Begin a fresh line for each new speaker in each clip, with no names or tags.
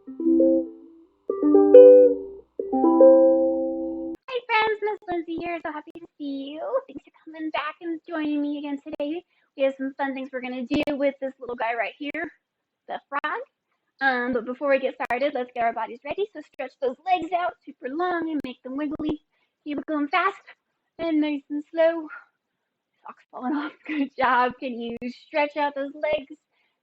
Hi friends, Miss Lindsay here. So happy to see you. Thanks for coming back and joining me again today. We have some fun things we're gonna do with this little guy right here, the frog. But before we get started, let's get our bodies ready. So stretch those legs out super long and make them wiggly. Keep it going fast and nice and slow. Socks falling off. Good job. Can you stretch out those legs?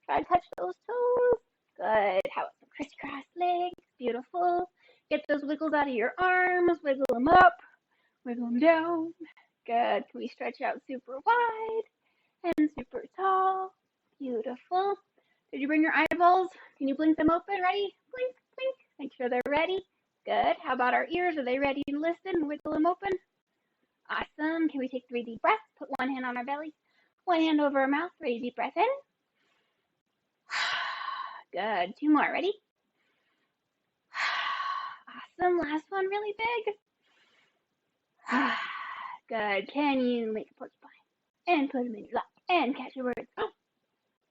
Try to touch those toes. Good. How about some crisscross legs? Beautiful. Get those wiggles out of your arms. Wiggle them up. Wiggle them down. Good. Can we stretch out super wide and super tall? Beautiful. Did you bring your eyeballs? Can you blink them open? Ready? Blink, blink. Make sure they're ready. Good. How about our ears? Are they ready to listen? Wiggle them open. Awesome. Can we take 3 deep breaths? Put one hand on our belly, one hand over our mouth. 3 deep breath in. Good. 2 more. Ready? Awesome. Last one really big. Good. Can you make a porcupine and put them in your lap and catch your words?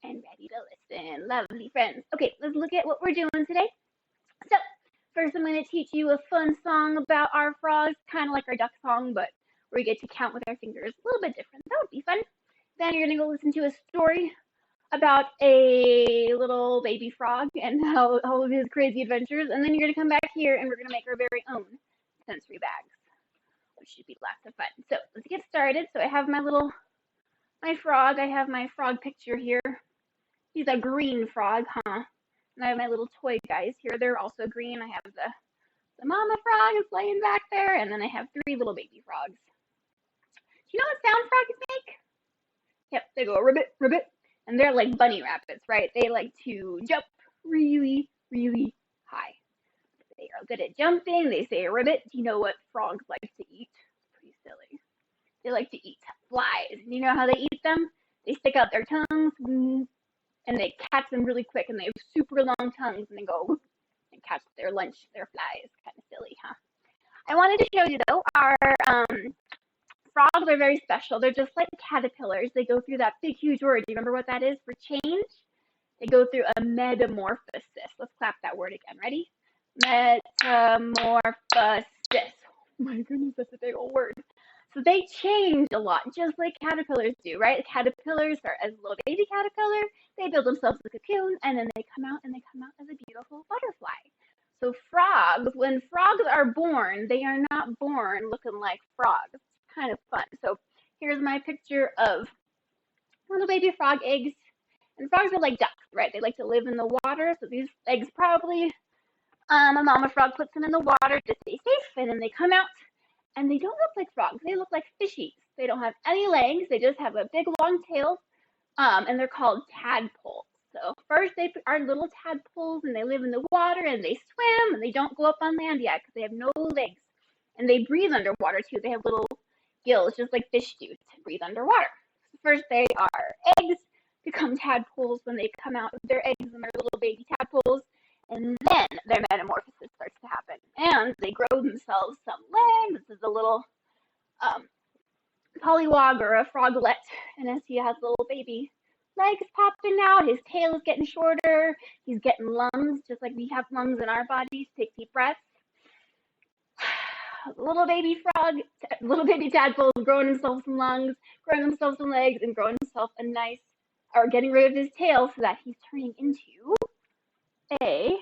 And ready to listen. Lovely friends. Okay, let's look at what we're doing today. So, first I'm going to teach you a fun song about our frogs, kind of like our duck song, but where we get to count with our fingers. A little bit different. That would be fun. Then you're going to go listen to a story about a little baby frog and all of his crazy adventures. And then you're going to come back here and we're going to make our very own sensory bags, which should be lots of fun. So let's get started. So I have my frog. I have my frog picture here. He's a green frog, huh? And I have my little toy guys here. They're also green. I have the mama frog is laying back there, and then I have 3 little baby frogs. Do you know what sound frogs make? Yep, they go ribbit, ribbit, and they're like bunny rabbits, right? They like to jump really, really high. They are good at jumping. They say ribbit. Do you know what frogs like to eat? Pretty silly. They like to eat flies. Do you know how they eat them? They stick out their tongues and they catch them really quick, and they have super long tongues, and they go and catch their lunch, their flies. Kind of silly, huh? I wanted to show you though, our frogs are very special. They're just like caterpillars. They go through that big, huge word. Do you remember what that is for change? They go through a metamorphosis. Let's clap that word again. Ready? Metamorphosis. Oh my goodness, that's a big old word. So they change a lot, just like caterpillars do, right? The caterpillars are as a little baby caterpillar. They build themselves a cocoon, and then they come out, as a beautiful butterfly. So frogs, when frogs are born, they are not born looking like frogs. It's kind of fun. So here's my picture of little baby frog eggs. And frogs are like ducks, right? They like to live in the water. So these eggs probably, a mama frog puts them in the water to stay safe, and then they come out and they don't look like frogs. They look like fishies. They don't have any legs. They just have a big long tail, and they're called tadpoles. So first they are little tadpoles, and they live in the water, and they swim, and they don't go up on land yet because they have no legs. And they breathe underwater too. They have little gills, just like fish do, to breathe underwater. So first they are eggs, become tadpoles when they come out of their eggs, and they're little baby tadpoles. And then their metamorphosis starts to happen, and they grow themselves some legs. This is a little polliwog or a froglet, and as he has little baby legs popping out, his tail is getting shorter. He's getting lungs, just like we have lungs in our bodies. Take deep breaths. Little baby frog, little baby tadpole growing himself some lungs, growing himself some legs, and growing himself a nice, or getting rid of his tail so that he's turning into a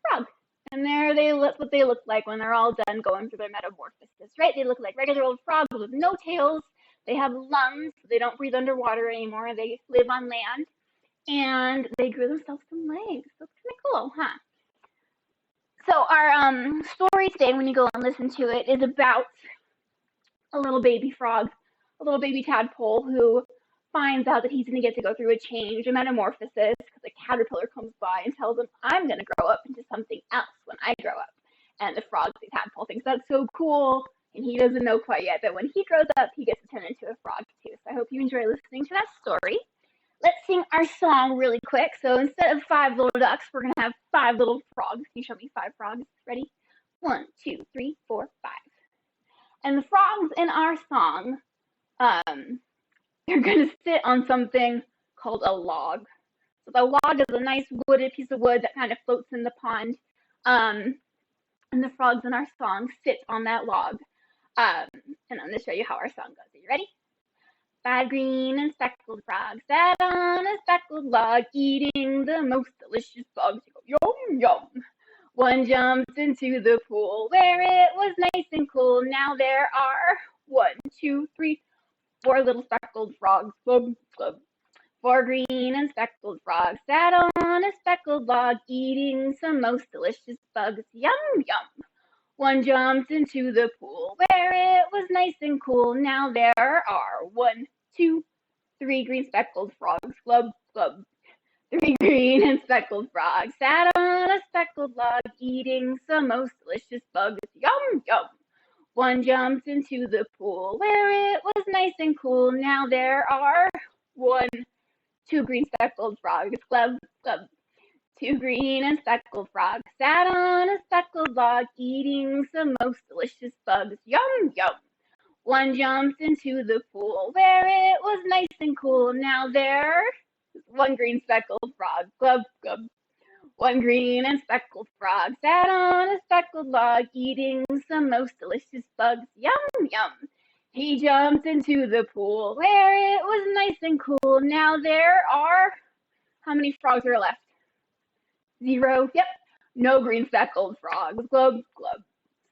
frog. And there they look what they look like when they're all done going through their metamorphosis, right? They look like regular old frogs with no tails. They have lungs. So they don't breathe underwater anymore. They live on land. And they grew themselves some legs. That's kind of cool, huh? So our story today, when you go and listen to it, is about a little baby frog, a little baby tadpole who finds out that he's going to get to go through a change, a metamorphosis, because a caterpillar comes by and tells him, I'm going to grow up into something else when I grow up. And the frog, the tadpole, thinks that's so cool, and he doesn't know quite yet that when he grows up, he gets to turn into a frog too. So I hope you enjoy listening to that story. Let's sing our song really quick. So instead of 5 little ducks, we're going to have 5 little frogs. Can you show me 5 frogs? Ready? 1, 2, 3, 4, 5. And the frogs in our song, they're going to sit on something called a log. So the log is a nice wooded piece of wood that kind of floats in the pond. And the frogs in our song sit on that log. And I'm going to show you how our song goes. Are you ready? 5 green and speckled frogs sat on a speckled log, eating the most delicious bugs. You go, yum, yum. One jumped into the pool where it was nice and cool. Now there are 1, 2, 3, 4 little speckled frogs. Glub, glub. 4 green and speckled frogs sat on a speckled log, eating some most delicious bugs. Yum, yum. One jumped into the pool where it was nice and cool. Now there are 1, 2, 3 green speckled frogs. Glub, glub. 3 green and speckled frogs sat on a speckled log, eating some most delicious bugs. Yum, yum. One jumped into the pool where it was nice and cool. Now there are 1, 2 green speckled frogs. Glub, glub. 2 green and speckled frogs sat on a speckled log, eating some most delicious bugs. Yum, yum. One jumped into the pool where it was nice and cool. Now there's 1 green speckled frog. Glub, glub. 1 green and speckled frog sat on a speckled log, eating some most delicious bugs. Yum, yum. He jumped into the pool where it was nice and cool. Now there are, how many frogs are left? 0. Yep. No green speckled frogs. Glub, glub.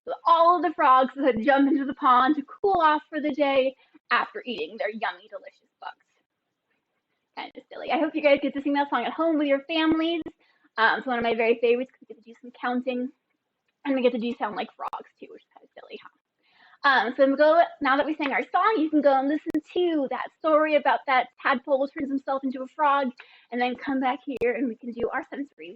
So all of the frogs had jumped into the pond to cool off for the day after eating their yummy, delicious bugs. Kind of silly. I hope you guys get to sing that song at home with your families. It's one of my very favorites because we get to do some counting, and we get to do sound like frogs too, which is kind of silly, huh? So now that we sang our song, you can go and listen to that story about that tadpole turns himself into a frog, and then come back here and we can do our sensory